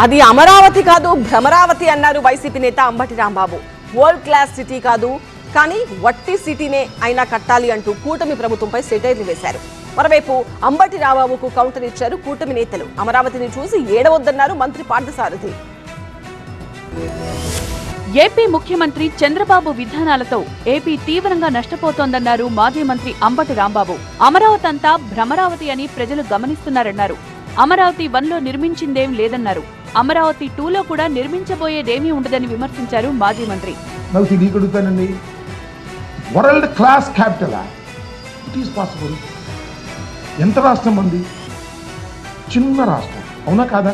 అది అమరావతి కాదు భ్రమరావతి అన్నారు వైసీపీ నేత Ambati Rambabu. World class city కాదు కానీ వట్టి సిటీనే అయినా కట్టాలి అంటూ కూటమి ప్రభుత్వంపై సెటైర్లు వేశారు. మరోవైపు అంబటి రాంబాబుకు కౌంటర్ ఇచ్చారు కూటమి నేతలు. అమరావతిని చూసి ఏడవద్దన్నారు మంత్రి పార్థసారథి. ఏపీ ముఖ్యమంత్రి చంద్రబాబు విధానాలతో ఏపీ తీవ్రంగా నష్టపోతోందన్నారు మాజీ మంత్రి అంబటి రాంబాబు. అమరావతి అంతా భ్రమరావతి అని ప్రజలు గమనిస్తున్నారన్నారు. అమరావతి 1లో నిర్మించిందేం లేదన్నారు. అమరావతి 2లో కూడా నిర్మించబోయేదేమీ ఉండదని విమర్శించారు మాజీ మంత్రి. World class capital it is possible. ఎంత రాష్ట్రం ఉంది? చిన్న రాష్ట్రం, అవునా కాదా?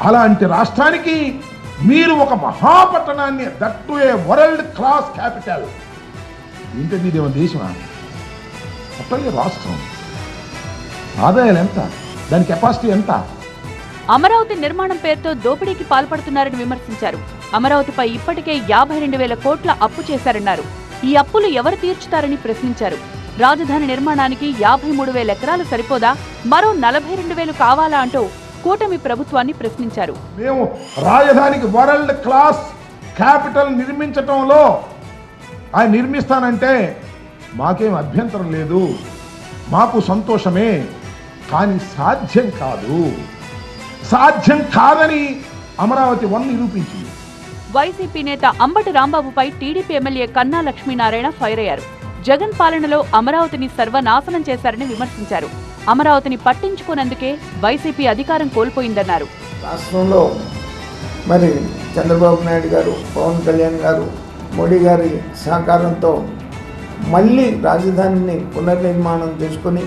అలాంటి రాష్ట్రానికి మీరు ఒక మహాపట్టణాన్ని, that a world class capital, ఏంటండి ఇదేమో దేశమా? అప్పటికే రాష్ట్రం ఆదాయాలు ఎంత, దాని కెపాసిటీ ఎంత? అమరావతి నిర్మాణం పేరుతో దోపిడీకి పాల్పడుతున్నారని విమర్శించారు. అమరావతిపై ఇప్పటికే 52,000 కోట్ల అప్పు చేశారన్నారు. ఈ అప్పులు ఎవరు తీర్చుతారని ప్రశ్నించారు. రాజధాని నిర్మాణానికి 53,000 ఎకరాలు సరిపోదా, మరో 42,000 కావాలా అంటూ కూటమి ప్రభుత్వాన్ని ప్రశ్నించారు. మేము రాజధానికి వరల్డ్ క్లాస్ క్యాపిటల్ నిర్మించటంలో ఆయన నిర్మిస్తానంటే మాకేం అభ్యంతరం లేదు, మాకు సంతోషమే. కానీ సాధ్యం కాదు, సాధ్యం కాదని అమరావతి 1 నిరూపించింది. వైసీపీ నేత అంబటి రాంబాబుపై టీడీపీ ఎమ్మెల్యే కన్నా లక్ష్మీనారాయణ ఫైర్ అయ్యారు. జగన్ పాలనలో అమరావతిని సర్వనాశనం చేశారని విమర్శించారు. అమరావతిని పట్టించుకున్నందుకే వైసీపీ అధికారం కోల్పోయిందన్నారు. రాష్ట్రంలో మరి చంద్రబాబు నాయుడు గారు, పవన్ కళ్యాణ్ గారు, మోడీ గారి సహకారంతో మళ్ళీ రాజధానిని పునర్నిర్మాణం చేసుకుని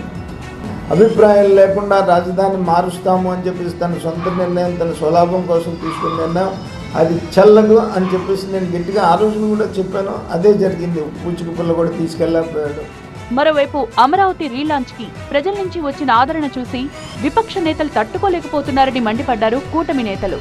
అభిప్రాయాలు లేకుండా రాజధాని మారుస్తాము అని చెప్పేసి తన సొంత నిర్ణయం, తన స్వలాభం కోసం తీసుకున్న నిర్ణయం అది చెల్లదు అని చెప్పేసి నేను గట్టిగా ఆ రోజున కూడా చెప్పాను. అదే జరిగింది. పూచిక పుల్ల కూడా తీసుకెళ్ళకపోయాడు. మరోవైపు అమరావతి రీలాంచ్ కి ప్రజల నుంచి వచ్చిన ఆదరణ చూసి విపక్ష నేతలు తట్టుకోలేకపోతున్నారని మండిపడ్డారు కూటమి నేతలు.